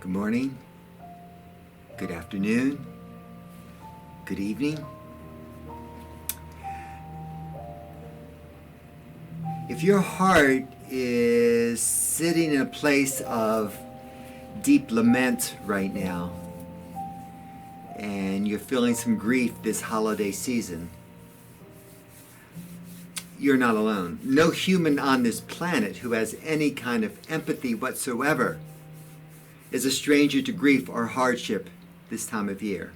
Good morning, good afternoon, good evening. If your heart is sitting in a place of deep lament right now, and you're feeling some grief this holiday season, you're not alone. No human on this planet who has any kind of empathy whatsoever is a stranger to grief or hardship this time of year.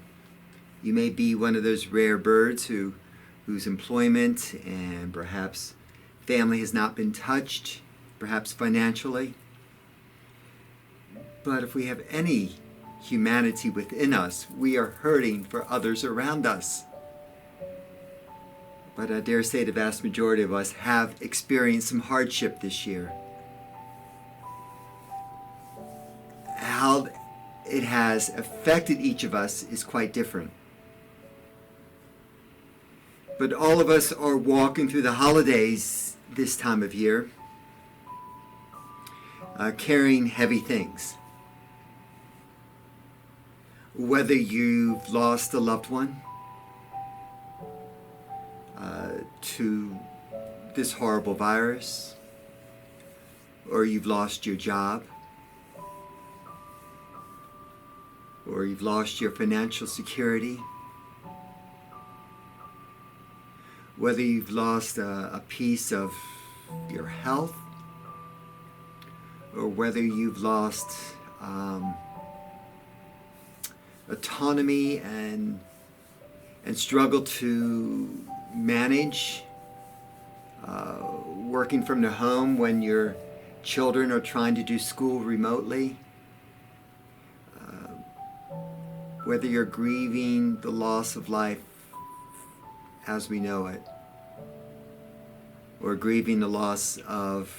You may be one of those rare birds whose employment and perhaps family has not been touched, perhaps financially. But if we have any humanity within us, we are hurting for others around us. But I dare say the vast majority of us have experienced some hardship this year. How it has affected each of us is quite different. But all of us are walking through the holidays this time of year, carrying heavy things. Whether you've lost a loved one to this horrible virus, or you've lost your job, or you've lost your financial security, whether you've lost a piece of your health, or whether you've lost autonomy and struggle to manage working from the home when your children are trying to do school remotely, whether you're grieving the loss of life as we know it, or grieving the loss of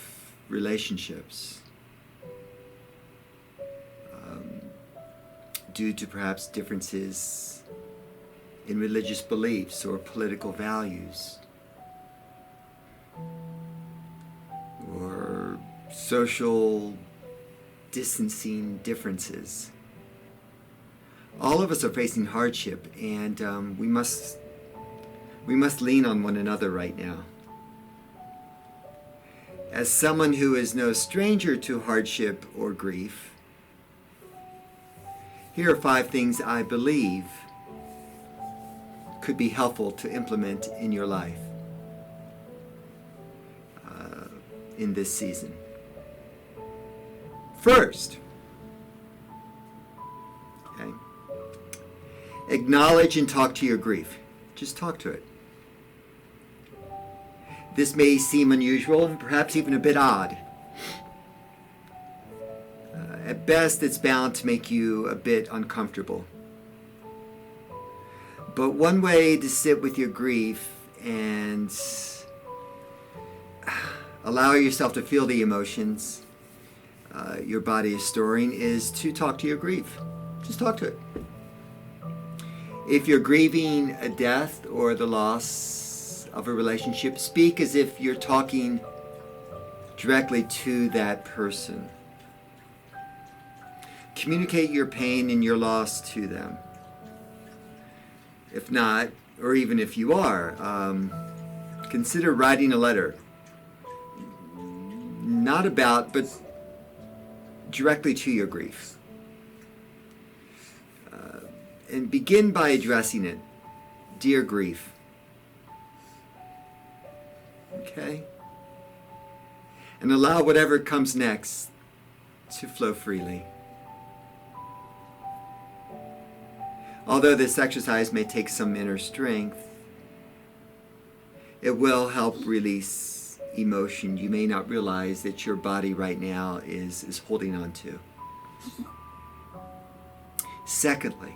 relationships due to perhaps differences in religious beliefs or political values, or social distancing differences. All of us are facing hardship, and we must lean on one another right now. As someone who is no stranger to hardship or grief, here are 5 things I believe could be helpful to implement in your life in this season. First, okay, acknowledge and talk to your grief. Just talk to it. This may seem unusual and perhaps even a bit odd. At best, it's bound to make you a bit uncomfortable. But one way to sit with your grief and allow yourself to feel the emotions your body is storing is to talk to your grief. Just talk to it. If you're grieving a death or the loss of a relationship, speak as if you're talking directly to that person. Communicate your pain and your loss to them. If not, or even if you are, consider writing a letter. Not about, but directly to your grief. And begin by addressing it. Dear grief. Okay? And allow whatever comes next to flow freely. Although this exercise may take some inner strength, it will help release emotion you may not realize that your body right now is holding on to. Secondly,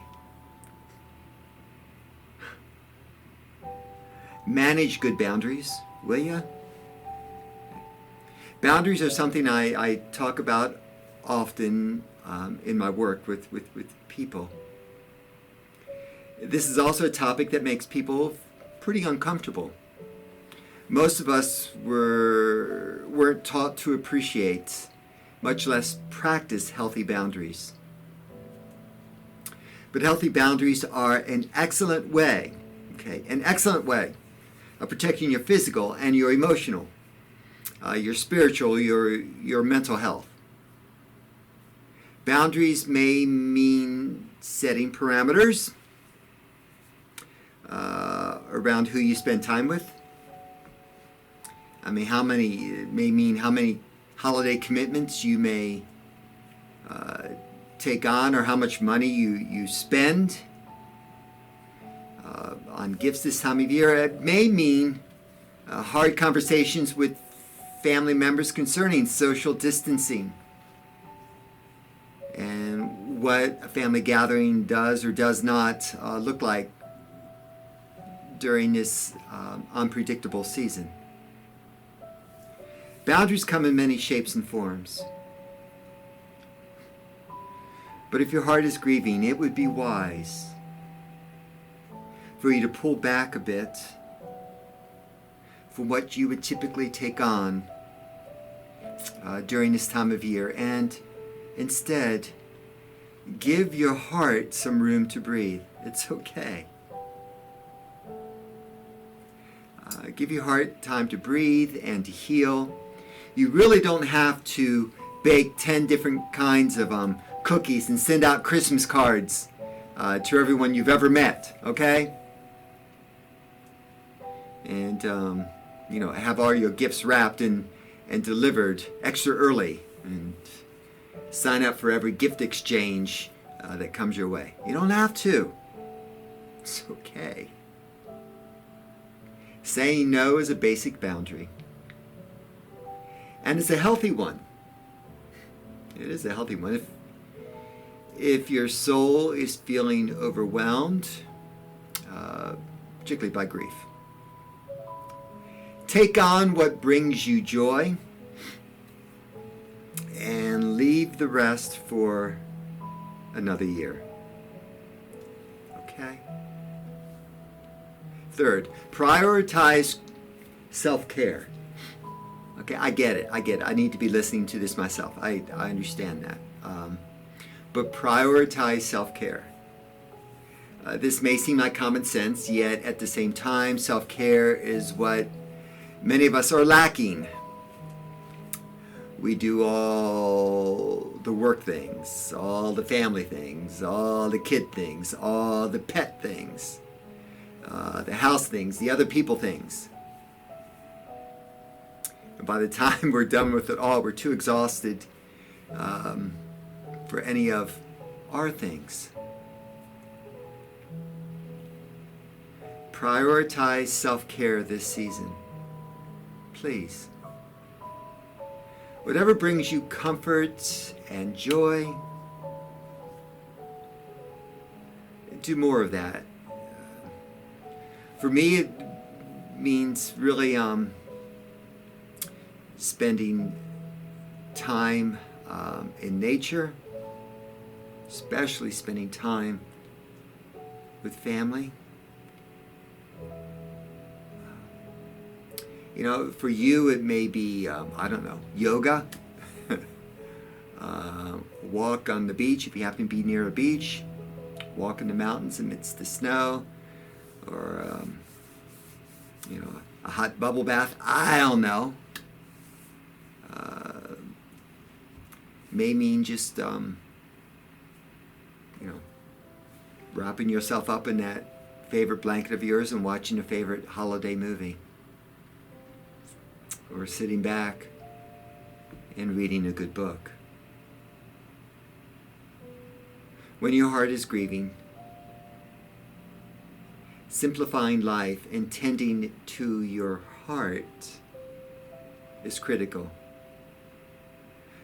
manage good boundaries, will you? Boundaries are something I talk about often in my work with people. This is also a topic that makes people pretty uncomfortable. Most of us weren't taught to appreciate, much less practice healthy boundaries. But healthy boundaries are an excellent way, okay, an excellent way of protecting your physical and your emotional, your spiritual, your mental health. Boundaries may mean setting parameters around who you spend time with. I mean, it may mean how many holiday commitments you may take on, or how much money you spend on gifts this time of year. It may mean hard conversations with family members concerning social distancing and what a family gathering does or does not look like during this unpredictable season. Boundaries come in many shapes and forms. But if your heart is grieving, it would be wise for you to pull back a bit from what you would typically take on during this time of year, and instead give your heart some room to breathe. It's okay. Give your heart time to breathe and to heal. You really don't have to bake 10 different kinds of cookies and send out Christmas cards to everyone you've ever met, okay? And, have all your gifts wrapped and delivered extra early, and sign up for every gift exchange that comes your way. You don't have to. It's okay. Saying no is a basic boundary. And it's a healthy one. It is a healthy one. If your soul is feeling overwhelmed, particularly by grief, take on what brings you joy and leave the rest for another year. Okay? Third, prioritize self-care. Okay, I get it. I need to be listening to this myself. I understand that. But prioritize self-care. This may seem like common sense, yet at the same time, self-care is what many of us are lacking. We do all the work things, all the family things, all the kid things, all the pet things, the house things, the other people things. And by the time we're done with it all, we're too exhausted for any of our things. Prioritize self-care this season. Please. Whatever brings you comfort and joy, do more of that. For me, it means really spending time in nature, especially spending time with family. For you, it may be, yoga, walk on the beach if you happen to be near a beach, walk in the mountains amidst the snow, or, a hot bubble bath. I don't know. May mean just, wrapping yourself up in that favorite blanket of yours and watching a favorite holiday movie. Or sitting back and reading a good book. When your heart is grieving, simplifying life and tending to your heart is critical.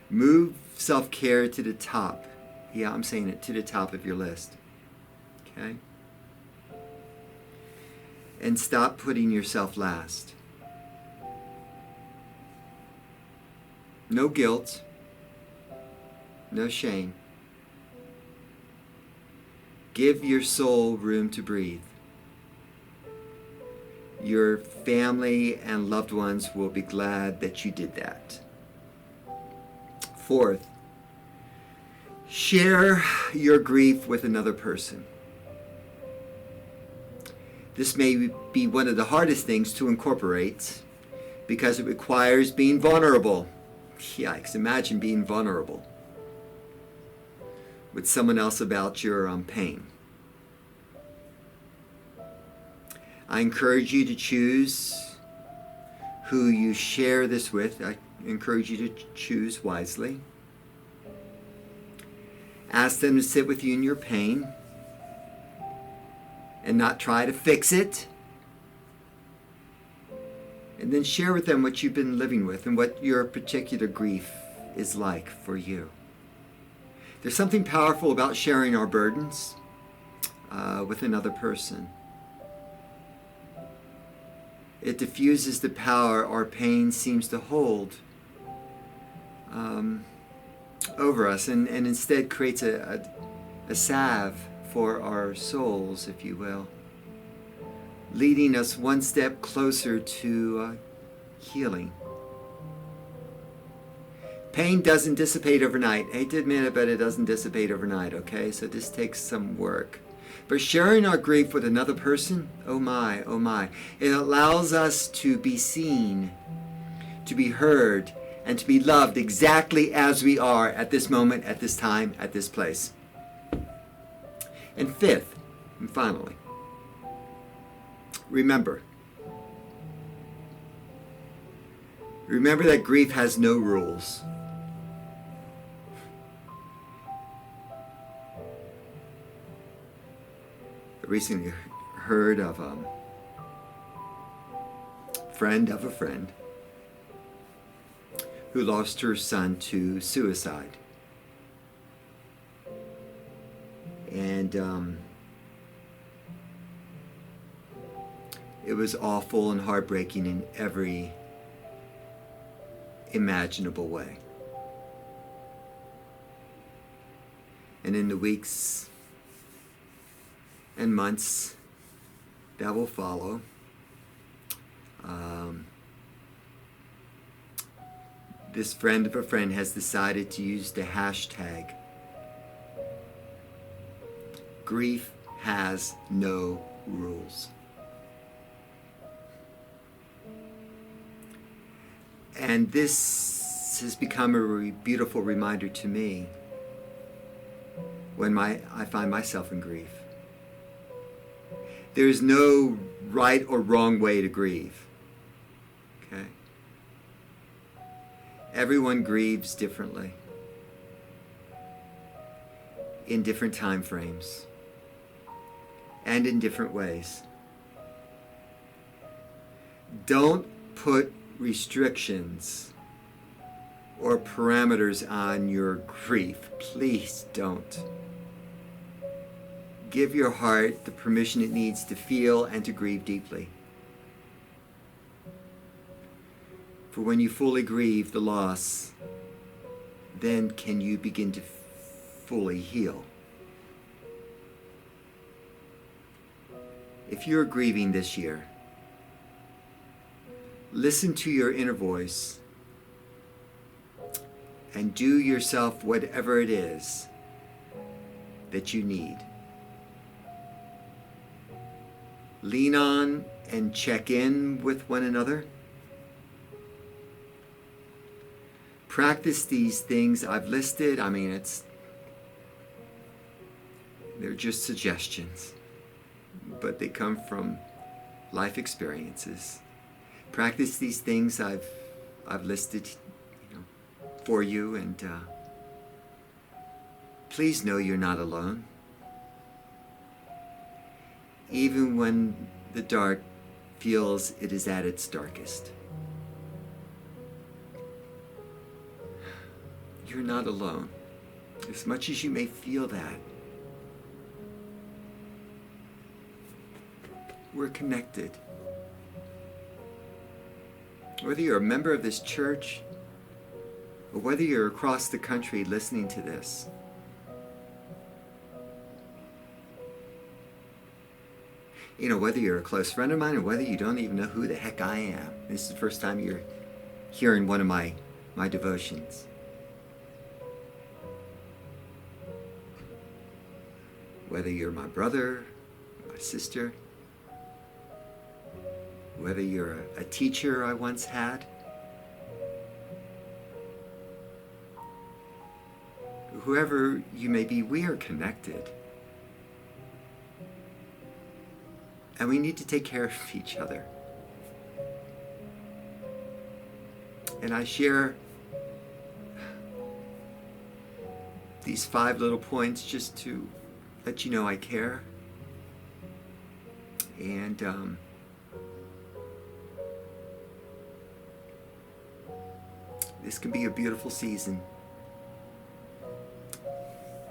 Move self-care to the top. Yeah, I'm saying it, to the top of your list. Okay? And stop putting yourself last. No guilt, no shame. Give your soul room to breathe. Your family and loved ones will be glad that you did that. Fourth, Share your grief with another person. This may be one of the hardest things to incorporate because it requires being vulnerable. Yikes, imagine being vulnerable with someone else about your pain. I encourage you to choose who you share this with. I encourage you to choose wisely. Ask them to sit with you in your pain and not try to fix it. And then share with them what you've been living with and what your particular grief is like for you. There's something powerful about sharing our burdens with another person. It diffuses the power our pain seems to hold over us, and instead creates a salve for our souls, if you will, leading us one step closer to healing. Pain doesn't dissipate overnight. I hate to admit it, but it doesn't dissipate overnight, okay? So this takes some work. But sharing our grief with another person, oh my, it allows us to be seen, to be heard, and to be loved exactly as we are at this moment, at this time, at this place. And fifth, and finally, remember that grief has no rules. I recently heard of a friend of a friend who lost her son to suicide. And it was awful and heartbreaking in every imaginable way. And in the weeks and months that will follow, this friend of a friend has decided to use the hashtag grief has no rules. And this has become a beautiful reminder to me when I find myself in grief. There is no right or wrong way to grieve. Okay? Everyone grieves differently, in different time frames, and in different ways. Don't put restrictions or parameters on your grief. Please don't. Give your heart the permission it needs to feel and to grieve deeply. For when you fully grieve the loss, then can you begin to fully heal. If you're grieving this year, listen to your inner voice and do yourself whatever it is that you need. Lean on and check in with one another. Practice these things I've listed. They're just suggestions, but they come from life experiences. Practice these things I've listed, for you, and please know you're not alone. Even when the dark feels it is at its darkest, you're not alone. As much as you may feel that, we're connected. Whether you're a member of this church or whether you're across the country listening to this, whether you're a close friend of mine or whether you don't even know who the heck I am, this is the first time you're hearing one of my devotions. Whether you're my brother, my sister, whether you're a teacher I once had, whoever you may be, we are connected. And we need to take care of each other. And I share these 5 little points just to let you know I care. And this can be a beautiful season,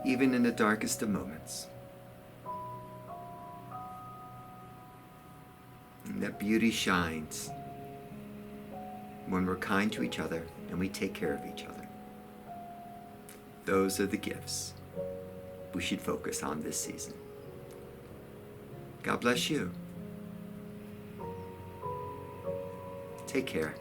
even in the darkest of moments. And that beauty shines when we're kind to each other and we take care of each other. Those are the gifts we should focus on this season. God bless you. Take care.